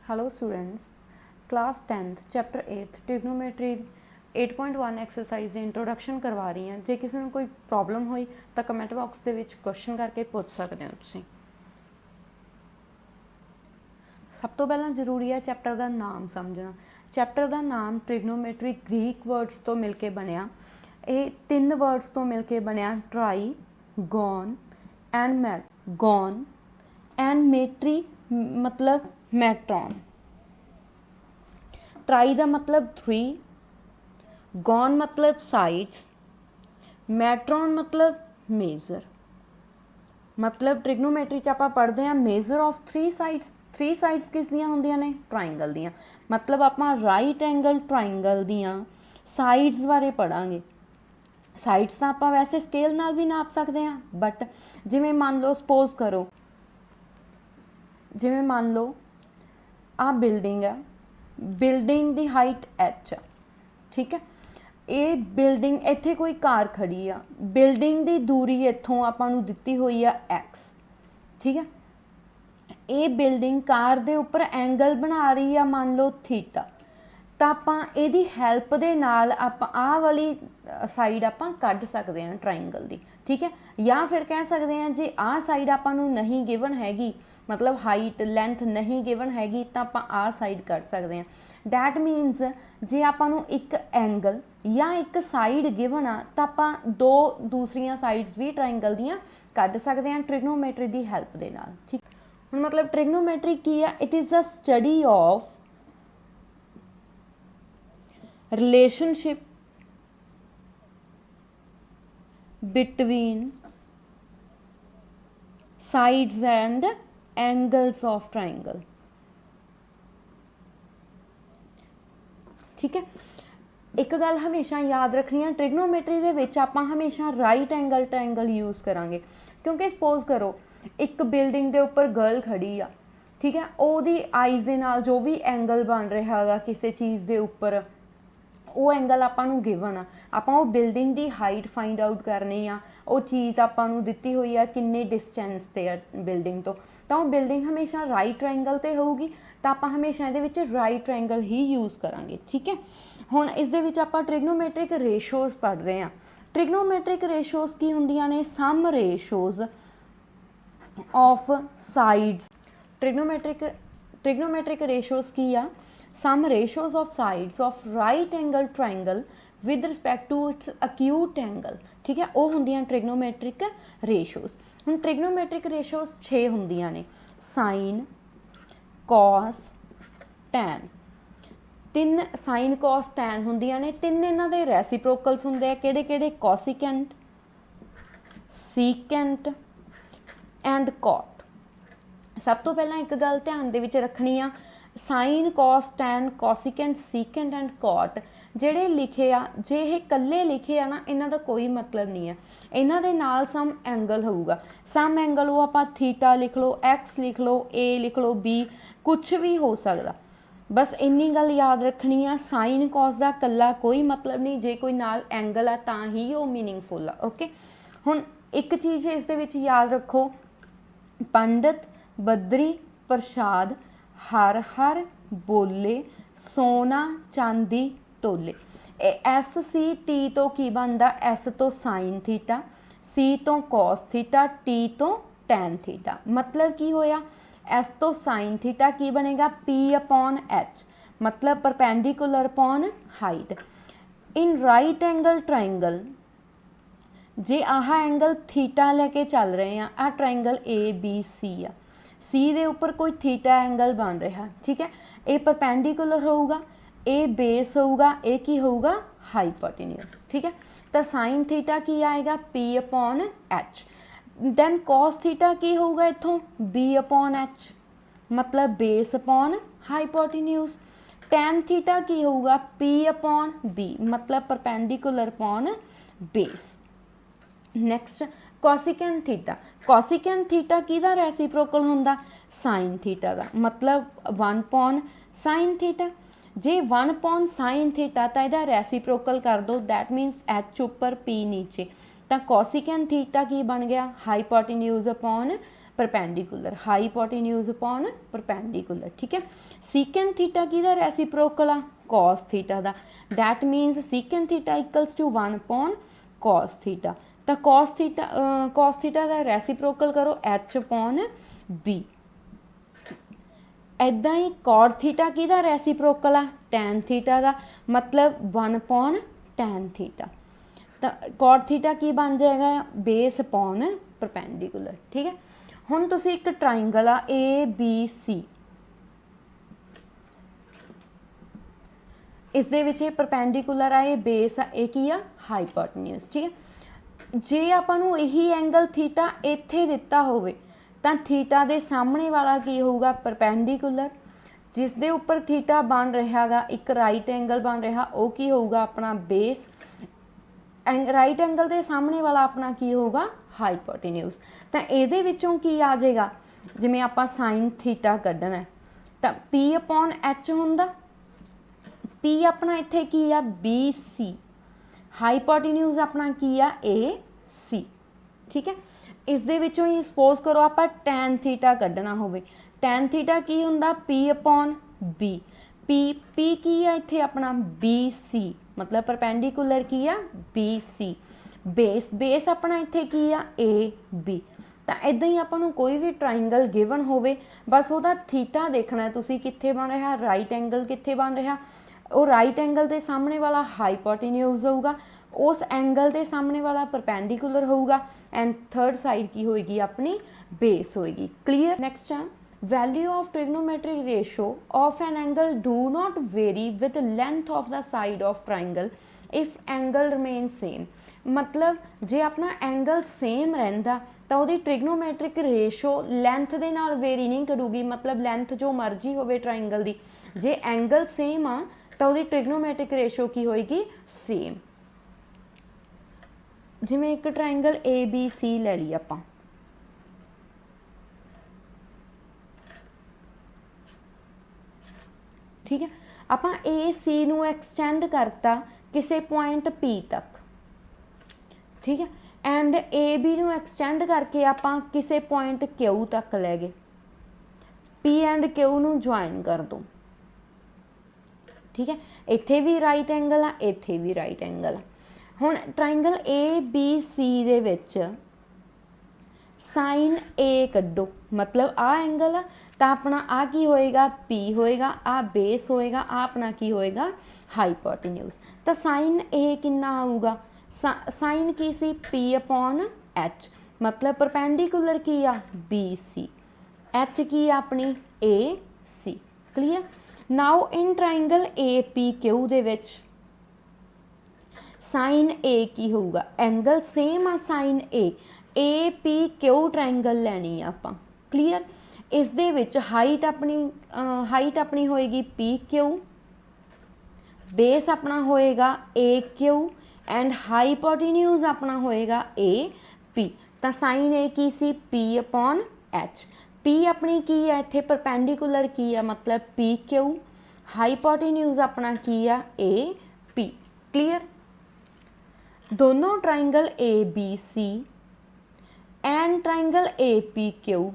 Hello students, class 10th chapter 8 trigonometry 8.1 exercise ਦੀ introduction ਕਰਵਾ ਰਹੀ ਹਾਂ। ਜੇ ਕਿਸੇ ਨੂੰ ਕੋਈ ਪ੍ਰੋਬਲਮ ਹੋਈ ਤਾਂ ਕਮੈਂਟ ਬਾਕਸ ਦੇ ਵਿੱਚ ਕੁਐਸਚਨ ਕਰਕੇ ਪੁੱਛ ਸਕਦੇ ਹੋ ਤੁਸੀਂ। ਸਭ ਤੋਂ ਪਹਿਲਾਂ ਜ਼ਰੂਰੀ ਹੈ ਚੈਪਟਰ ਦਾ ਨਾਮ ਸਮਝਣਾ। ਚੈਪਟਰ ਦਾ ਨਾਮ ਟ੍ਰਿਗਨੋਮੈਟਰੀ ਗ੍ਰੀਕ ਵਰਡਸ ਤੋਂ ਮਿਲ ਕੇ ਬਣਿਆ। ਇਹ ਤਿੰਨ ਵਰਡਸ ਤੋਂ ਮਿਲ ਕੇ ਬਣਿਆ, ਟਰਾਈ, ਗੌਨ ਐਂਡ ਮੈਟਰੀ मतलब मैट्रॉन। ट्राई का मतलब 3, गॉन मतलब साइड्स, मैट्रॉन मतलब मेजर। मतलब ट्रिग्नोमेट्री च आपां पढ़ते हैं मेजर ऑफ 3 साइड्स। 3 साइड्स किस दियां हुंदियां ने? ट्राइंगल दियां। मतलब आपां राइट एंगल ट्राइंगल दियां साइड्स बारे पढ़ांगे। साइड्स तां आपां वैसे स्केल नाल भी नाप सकते हैं, बट जिवें मान लो सपोज करो जिवें मान लो आ बिल्डिंग है, बिल्डिंग की हाइट एच है, ठीक है। ये बिल्डिंग इत्थे कोई कार खड़ी आ, बिल्डिंग की दूरी इत्थों आपां नूं दित्ती हुई है एक्स, ठीक है। ये बिल्डिंग कार दे उपर एंगल बना रही है मान लो थीटा, तो आपां इहदी हैल्प दे नाल आपां आ वाली साइड आपां कढ सकते हैं ट्राइंगल दी, ठीक है। या फिर कह सकते हैं जे आ साइड आपां नूं नहीं गिवन हैगी, मतलब हाइट लेंथ नहीं गिवन हैगी, तो आप आ साइड कर सकते हैं। दैट मीनस जे आपां नूं एक एंगल या एक साइड गिवन आ तो आप दो दूसरिया साइड्स भी ट्राइंगल दियां कढ सकते हैं ट्रिग्नोमेट्री की हैल्प दे नाल, ठीक। हुण मतलब ट्रिग्नोमेट्री की है? It is a study of relationship between sides and angles of triangle, ठीक है। एक गल हमेशा याद रखनी है, ट्रिग्नोमेट्री दे विच आपां हमेशा राइट एंगल ट्राइंगल यूज़ करांगे, क्योंकि सपोज करो एक बिल्डिंग दे उपर गर्ल खड़ी आ, ठीक है। ओहदी आईज़ दे नाल जो भी एंगल बन रहा है किसी चीज़ दे उपर, वो एंगल आपां नूं गिवन आ, आपां वो बिल्डिंग की हाइट फाइंड आउट करनी आ, वो चीज़ आपां नूं दित्ती हुई आ किन्ने डिस्टेंस ते बिल्डिंग तो वो बिल्डिंग हमेशा राइट ट्राइंगल ते होऊगी, तो आपां हमेशा इहदे विच राइट ट्राइंगल ही यूज़ करांगे, ठीक है। हुण इस दे विच आपां ट्रिग्नोमेट्रिक रेशोज़ पढ़ रहे हैं। ट्रिग्नोमेट्रिक रेशोज़ की हुंदियां ने? Some ratios of sides. Trigonometric ratios की आ? Some ratios of sides of right angle triangle with respect to its acute angle, ठीक है। वो हुंदियां ट्रिग्नोमेट्रिक रेशोज़। हुण ट्रिग्नोमेट्रिक रेशोज़ 6 हुंदियां ने, sine, cos, tan. 3 sine cos tan हुंदियां ने। 3 इन्हां दे रेसिप्रोकल्स हुंदे आ, किहड़े-किहड़े? Cosecant, secant and cot. सब तो पहला एक गल ध्यान दे विच रखनी आ, sine, cos, tan, cosecant, secant and cot ਜਿਹੜੇ लिखे आ, जे ये कल्ले लिखे आ ना, इन्हां दा कोई मतलब नहीं है। इन्हां दे नाल सम एंगल होऊगा। सम एंगल वो आपां थीटा लिख लो, एक्स लिख लो, ए लिख लो, बी, कुछ भी हो सकदा। बस इन्नी गल याद रखनी आ, साइन कॉस दा कल्ला कोई मतलब नहीं, जे कोई नाल एंगल आ तां ही वो मीनिंगफुल आ, ओके। हुण एक चीज़ इस दे विच याद रखो, पंडित, बद्री, प्रसाद, हर हर बोले, सोना चांदी टोले। एस सी टी तो की बनता? एस तो साइन थीटा, सी तो कॉस थीटा, टी तो टैन थीटा। मतलब की होया? एस तो साइन थीटा की बनेगा? पी अपॉन एच, मतलब perpendicular upon height. In right angle triangle J ah angle theta लेके चल रहे हैं, आ ट्राइंगल ए बी सी आ, सी दे उपर कोई थीटा एंगल बन रहा, ठीक है। ये परपेंडिकुलर होऊगा, ए बेस होऊगा, ए की होऊगा? हाइपोटेन्यूज, ठीक है। तो साइन थीटा की आएगा? P upon H. Then cos theta की होऊगा इत्थों? बी अपॉन एच, मतलब base upon hypotenuse. Tan theta की होऊगा? पी अपॉन बी, मतलब perpendicular upon base. Next cosecant theta. Cosecant theta किहदा रेसिप्रोकल हुंदा? साइन थीटा का, मतलब 1 अपॉन साइन थीटा। जे 1 अपॉन साइन थीटा तो यदा रेसिप्रोकल कर दो, दैट मीनस एच उपर पी नीचे, तो कॉसिकेंट थीटा की बन गया? Hypotenuse upon perpendicular, hypotenuse upon perpendicular, ठीक है। सीकेंट थीटा किहदा रेसिप्रोकल आ, कॉस थीटा दा, that means secant theta equals to 1 upon cos theta. तो कॉस थीटा का रेसिप्रोकल करो एच अपॉन बी। ऐदा ही कॉट थीटा किहदा रेसिप्रोकल आ, टैन थीटा का, मतलब 1 अपॉन टैन थीटा। तो कॉट थीटा की बन जाएगा, बेस अपॉन परपेंडिकुलर, ठीक है। हुण तुसीं एक ट्राइंगल आ ए बी सी, इस दे विच परपेंडिकुलर आ, ये बेस आ, ये की आ हाईपोटेन्यूज, ठीक है। जे आपां नूं यही एंगल थीटा इत्थे दिता होवे तां थीटा दे सामने वाला की होऊगा परपेंडिकुलर, जिस दे उपर थीटा बन रहा गा एक राइट एंगल बन रहा, वो की होऊगा अपना बेस। राइट एंगल के सामने वाला अपना की होगा हाईपोटेन्यूज। तो ये विचों की आ जाएगा, जिमें आप साइन थीटा कढ़ना है तो पी अपॉन एच होंदा, पी अपना इत्थे की आ बी सी, हाईपोटेन्यूज अपना की आ ए सी, ठीक है। इस दे विचों ही सपोज करो आप टैन थीटा कढ़ना होवे, टैन थीटा की हुंदा पी अपॉन बी, पी की आ इत्थे अपना बी सी, मतलब परपेंडिकुलर की आ बी सी, बेस अपना इत्थे की आ ए बी। तो इदा ही आपां कोई भी ट्राइंगल गिवन होवे, बस वह थीटा देखना है तुसी कित्थे बन रहा, राइट एंगल कित्थे बन रहा, वो राइट एंगल के सामने वाला हाईपोटेन्यूज होगा, उस एंगल के सामने वाला परपेंडिकुलर होगा, एंड थर्ड साइड की होएगी अपनी बेस होएगी। क्लीयर। नेक्स्ट है value of trigonometric ratio of an angle do not very with length of the side of triangle if angle remain same. मतलब जे अपना एंगल सेम रहिंदा तो वो ट्रिग्नोमेट्रिक रेशो लेंथ दे नाल वेरी नहीं करूगी, मतलब लेंथ जो मर्जी होवे ट्राइंगल दी, जे एंगल सेम आ तो वो ट्रिग्नोमेट्रिक रेशो की होएगी सेम। जिवें एक ट्राइंगल ए बी सी ले ली आपां, ठीक है, आपां ए सी नूं एक्सटेंड करता किसी पॉइंट पी तक, ठीक है, एंड ए बी नूं एक्सटेंड करके आपां किसी पॉइंट क्यू तक ले गए, पी एंड क्यू नूं ज्वाइन कर दो, ठीक है। इत्थे भी राइट एंगल आ, इत्थे भी राइट एंगल आ। हुण ट्राइंगल ए बी सी दे विच साइन ए कड्डो, मतलब आ एंगल आ तो अपना आ की होएगा पी होएगा, आ बेस होएगा, आ अपना की होएगा हाईपोटेन्यूज। तो साइन ए कितना आऊगा, साइन की सी पी अपॉन एच, मतलब परपेंडिकुलर की आ बी सी, एच की अपनी A C. Clear. Now in triangle A P Q दे विच साइन ए की होगा, एंगल सेम आ sine A P Q triangle लैनी आपां। क्लीयर। इस दे विच हाइट अपनी होएगी पी क्यू, बेस अपना होएगा ए क्यू, एंड हाईपोटेन्यूज अपना होएगा ए पी। तो साइन ए की सी पी अपॉन एच, पी अपनी की है इत्थे परपेंडिकुलर की है, मतलब पी क्यू, हाईपोटेन्यूज अपना की है ए पी। क्लीयर। दोनों triangle A B C and triangle A P Q,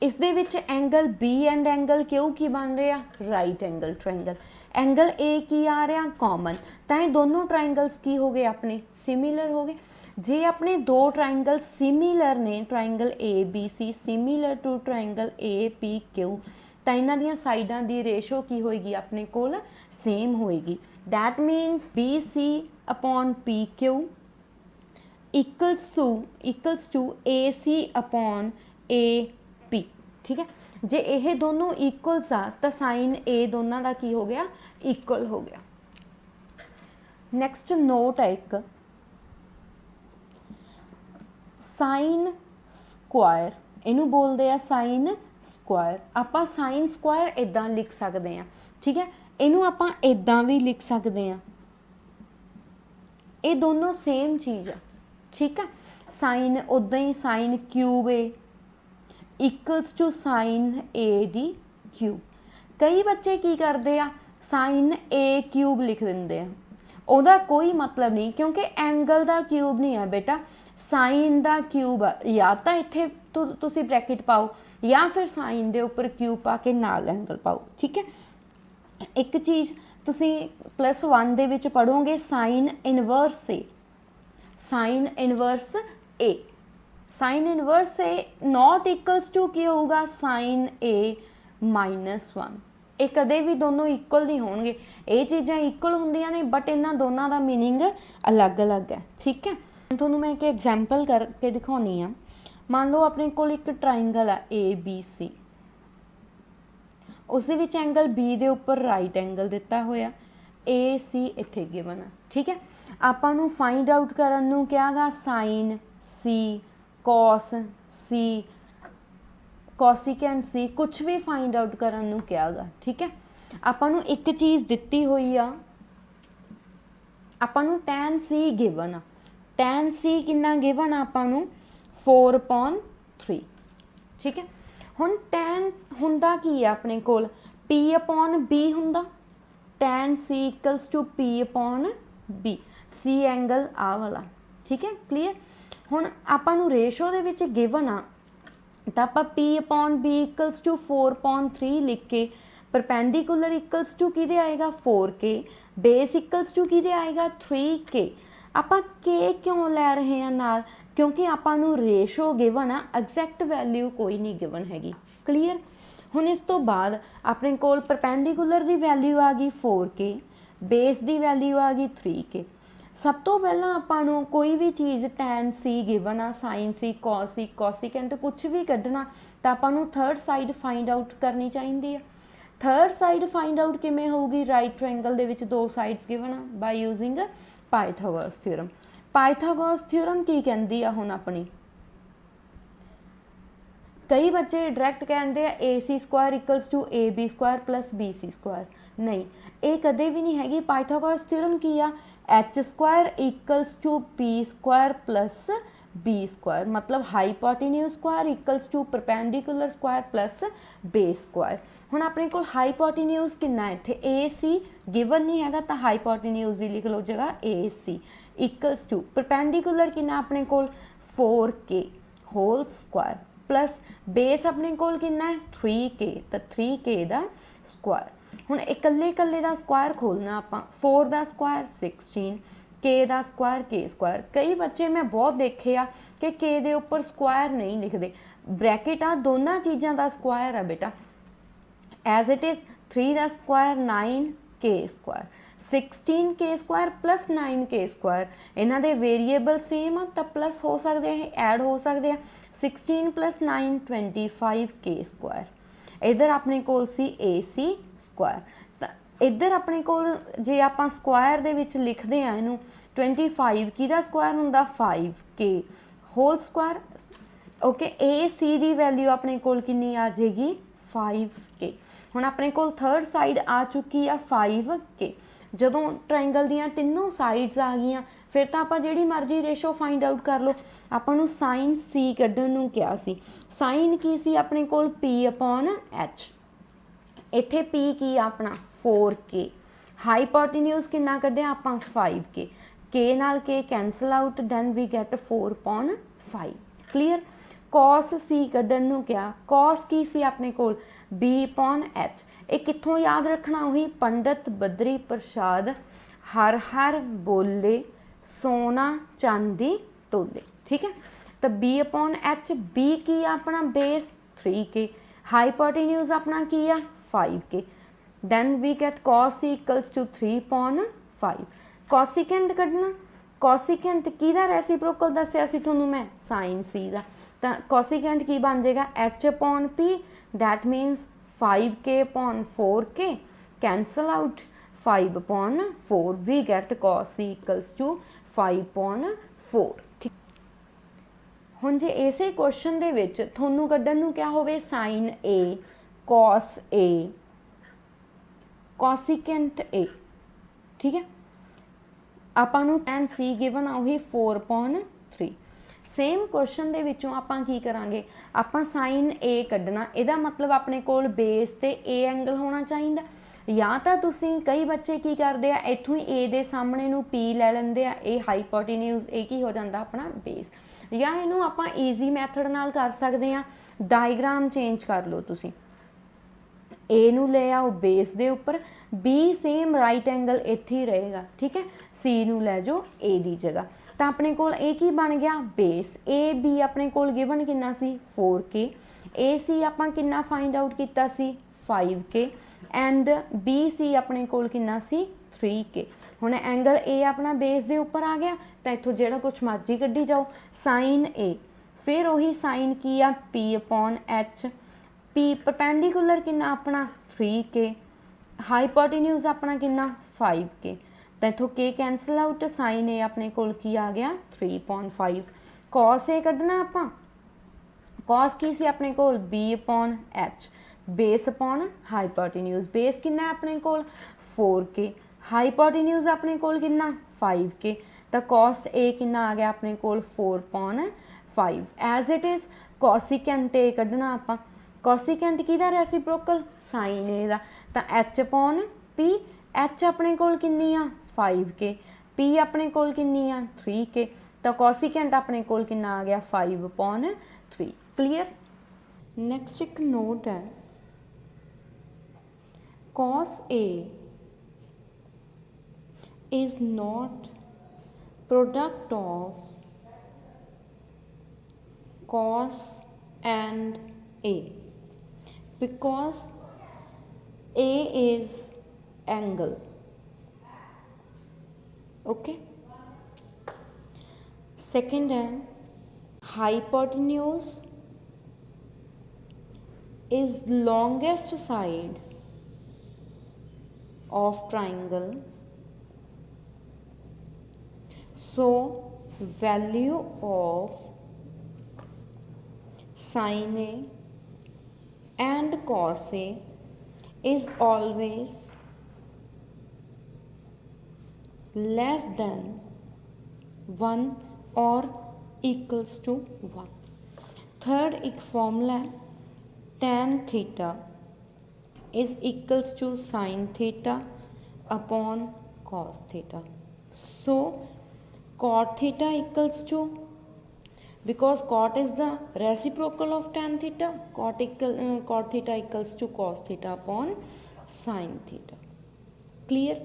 इस दे विच angle B and angle Q की बन रहा, right angle triangle, angle A की आ रहा कॉमन, तो ये दोनों ट्राइंगल्स की हो गए अपने सिमिलर हो गए। जे अपने दो ट्राइंगल सिमिलर ने, triangle A B C similar to triangle A P Q, तो इन्हां दियां साइडां दी रेशो की होएगी अपने कोल सेम होएगी। That means B C upon P Q equals to A C upon A P. ठीक है, जे ये दोनों इक्वल्स आ तो साइन ए दोनों का की हो गया, इक्वल हो गया। नैक्सट नोट है एक साइन स्क्वायर, इनू बोलते हैं साइन स्क्वायर। आप साइन स्क्वायर इदा लिख सकते हैं, ठीक है, इनू आप इदा भी लिख सकते हैं, ये दोनों सेम चीज़ है। ठीक है, साइन उदा ही sine cube A equals to sine A दी क्यूब। कई बच्चे की करते हैं साइन ए क्यूब लिख देंगे, ਉਹਦਾ कोई मतलब नहीं, क्योंकि एंगल का क्यूब नहीं है बेटा, साइन दा क्यूब या तो इत्थे तुसी ब्रैकेट पाओ या फिर साइन दे उपर क्यूब पा के नाल एंगल पाओ। ठीक है, एक चीज़ तुसी +1 दे विच पढ़ोगे sine inverse A, sine inverse A, sine inverse A not equals to की होगा साइन ए -1। ये कदे भी दोनों इक्वल नहीं होंगे, ये चीज़ां इक्वल होंदियां ने बट इन्हां दोनों का मीनिंग अलग अलग है। ठीक है, तुहानूं मैं एक एग्जाम्पल करके दिखाउणी आ। मान लो अपने कोल एक ट्राइंगल है ABC, उस दे विच एंगल B दे उपर राइट एंगल दिता होया, AC इत्थे गिवन है। ठीक है, आपां नूं फाइंड आउट करन नूं क्या गा sine C cos C cosecant C कुछ भी फाइंड आउट करन नूं क्या गा। ठीक है, आपां नूं एक चीज़ दिती हुई आ, आपां नूं tan C गिवन आ, tan C कितना गिवन आ आपां नूं 4/3। ठीक है, हुण tan हुंदा की है अपने कोल P/B हुंदा, tan C equals to P/B, C angle आ वाला। ठीक है, क्लीयर। हुण आपां नूं रेशो दे विच गिवन आ तो आप P/B इक्वल्स टू 4/3 लिख के परपेंडिकुलर इक्वल्स टू किहदे आएगा 4K, बेस इक्वल्स टू किहदे आएगा 3K। आपां K क्यों लै रहे हैं नाल, क्योंकि आपां नूं रेशो गिवन आ, एग्जैक्ट वैल्यू कोई नहीं गिवन हैगी। क्लीयर। हुण इस तो बाद अपने कोल परपेंडिकुलर की वैल्यू आ गई 4K, बेस की वैल्यू आ गई 3K। सब तो पहला आपां नूं कोई भी चीज़ tan C गिवन आ, sine C cos C cosecant कुछ भी कढ़ना तो आपां नूं थर्ड साइड फाइंड आउट करनी चाहिए। थर्ड साइड फाइंड आउट किवें होगी, राइट ट्रायंगल दे विच दो साइड्स गिवन आ by using Pythagoras theorem. Pythagoras theorem की कहंदी आ हुण अपनी, कई बच्चे डायरैक्ट कहते हैं AC² equals to AB² plus BC², नहीं ये कदे भी नहीं हैगी। पाइथागोरस थ्योरम की आ H² equals to P² plus B², मतलब hypotenuse square equals to perpendicular square plus base square. हुण अपने कोल हाईपोटेन्यूज कितना है, इत्थे AC गिवन नहीं हैगा तो हाईपोटेन्यूज ही लिख लो जगह AC इक्वल्स टू परपेंडिकुलर कितना अपने कोल 4K whole square plus base अपने कोल कितना है 3K, तो 3K दा स्क्वायर। हुण इकल्ले इकल्ले दा स्क्वायर खोलना आपां, 4 दा स्क्वायर 16, K दा स्क्वायर K²। कई बच्चे मैं बहुत देखे आ कि K दे उपर स्क्वायर नहीं लिखते, ब्रैकेट आ दोनों चीज़ों का स्क्वायर है बेटा, एज इट इज़ 3 दा square 9K², 16K² plus 9K²। इन्हां दे वेरीएबल सेम आ तो प्लस हो सकते हैं, ऐड हो सकते हैं। 16 प्लस 9 25K²। इधर अपने कोल सी AC², तो इधर अपने कोल जे आपां स्क्वायर दे विच लिखदे आ इनू 25 किहदा स्क्वायर हुंदा 5K whole square. Okay, AC दी वैल्यू अपने कोल कितनी आ जाएगी 5K। हुण अपने कोल थर्ड साइड आ चुकी है 5K। जदों ट्रायंगल दियां तीनों साइड्स आ गई फिर तो आप जिहड़ी मर्जी रेशो फाइंड आउट कर लो। आपां नूं साइन C कड्ढण नूं किहा सी, साइन की सी अपने कोल P/H, इत्थे P की अपना 4K, हाईपोटेन्यूज कितना कड्ढिया आपां 5K, K नाल K cancel out, then we get 4/5। Clear. Cos C कड्ढण नूं किहा, कॉस की सी अपने कोल B/H। ये कित्थों याद रखना, वही पंडित बद्री प्रसाद हर हर बोले सोना चांदी टोले। ठीक है, तो B/H, B की अपना बेस 3K, हाईपोटेन्यूज अपना की आ 5K, then we get cos C equals to 3/5। Cosecant कढ़ना, कोसिकेंट किहदा रेसिप्रोकल दस्सिया सी तुहानूं मैं साइन C दा, तो कोसिकेंट की बन जाएगा H/P, that means 5K/4K, cancel out 5/4, we get cos C equals to 5/4। ठीक, हुण जे इसे क्वेश्चन दे विच तुहानूं कड्ढण नूं क्या होवे sine A cos A cosecant A। ठीक है, आपां नूं tan C गिवन आ उही 4/3। सेम क्वेश्चन दे विचों आपां की करांगे, आपां साइन A कड्ढना, इहदा मतलब अपने कोल बेस ते A एंगल होना चाहिए। या तो तुसीं कई बच्चे की करदे आ इत्थों ही A दे सामने नूं P लै लैंदे आ, ए हाईपोटेन्यूज A की हो जांदा अपना बेस। ਜਾਂ ਇਹਨੂੰ ਆਪਾਂ ਈਜ਼ੀ ਮੈਥਡ ਨਾਲ ਕਰ ਸਕਦੇ ਹਾਂ, ਡਾਇਗਰਾਮ ਚੇਂਜ ਕਰ ਲਓ ਤੁਸੀਂ। ए ਨੂੰ ਲੈ ਆਓ ਬੇਸ ਦੇ ਉੱਪਰ, ਬੀ ਸੇਮ ਰਾਈਟ ਐਂਗਲ ਇੱਥੇ ਹੀ ਰਹੇਗਾ, ਠੀਕ ਹੈ। ਸੀ ਨੂੰ ਲੈ ਜਾਓ ਏ ਦੀ ਜਗ੍ਹਾ, ਤਾਂ ਆਪਣੇ ਕੋਲ ਇਹ ਕੀ ਬਣ ਗਿਆ, ਬੇਸ। ਏ ਬੀ ਆਪਣੇ ਕੋਲ ਗਿਵਨ ਕਿੰਨਾ ਸੀ 4K, ਏ ਸੀ ਆਪਾਂ ਕਿੰਨਾ ਫਾਈਂਡ ਆਊਟ ਕੀਤਾ ਸੀ 5K, ਐਂਡ ਬੀ ਸੀ ਆਪਣੇ ਕੋਲ ਕਿੰਨਾ ਸੀ 3K। ਹੁਣ ਐਂਗਲ ਏ ਆਪਣਾ ਬੇਸ ਦੇ ਉੱਪਰ ਆ ਗਿਆ, ਤਾਂ ਇੱਥੋਂ ਜਿਹੜਾ ਕੁਛ ਮਰਜ਼ੀ ਕੱਢੀ ਜਾਓ, ਸਾਈਨ ਏ, ਫਿਰ ਉਹੀ ਸਾਈਨ ਕੀ ਆ P/H, P ਪਰਪੈਂਡੀਕੂਲਰ ਕਿੰਨਾ ਆਪਣਾ 3K, ਹਾਈਪੋਟੀਨਿਊਜ਼ ਆਪਣਾ ਕਿੰਨਾ 5K, ਤਾਂ ਇੱਥੋਂ K ਕੈਂਸਲ ਆਊਟ, ਸਾਈਨ ਏ ਆਪਣੇ ਕੋਲ ਕੀ ਆ ਗਿਆ 3.5। cos ਏ ਕੱਢਣਾ ਆਪਾਂ, cos ਕੀ ਸੀ ਆਪਣੇ ਕੋਲ B/H, ਬੇਸ ਅਪੋਨ ਹਾਈਪੋਟੀਨਿਊਜ਼, ਬੇਸ ਕਿੰਨਾ ਆਪਣੇ ਕੋਲ 4K, ਹਾਈਪੋਟੀਨਿਊਜ਼ ਆਪਣੇ ਕੋਲ ਕਿੰਨਾ 5K, ਤਾਂ cos A ਕਿੰਨਾ ਆ ਗਿਆ ਆਪਣੇ ਕੋਲ 4/5। ਐਜ਼ ਇਟ ਇਜ਼ ਕੋਸੀਕੈਂਟ A ਕੱਢਣਾ ਆਪਾਂ, ਕੋਸੀਕੈਂਟ ਕਿਹਦਾ ਰੈਸੀਪ੍ਰੋਕਲ, ਸਾਈਨ A ਦਾ, ਤਾਂ H/P, H ਆਪਣੇ ਕੋਲ ਕਿੰਨੀ ਆ 5K, P ਆਪਣੇ ਕੋਲ ਕਿੰਨੀ ਆ 3K, ਤਾਂ ਕੋਸੀਕੈਂਟ ਆਪਣੇ ਕੋਲ ਕਿੰਨਾ ਆ ਗਿਆ 5/3। ਕਲੀਅਰ। ਨੈਕਸਟ ਇੱਕ ਨੋਟ ਹੈ, cos A is not product of cos and A, because A is angle, okay। second है, hypotenuse is longest side of triangle, so value of sin A and cos A is always less than 1 or equals to 1। Third एक formula है, tan theta is equals to sin theta upon cos theta, so cot theta equals to, because cot is the reciprocal of tan theta, cot theta equals to cos theta upon sin theta। clear।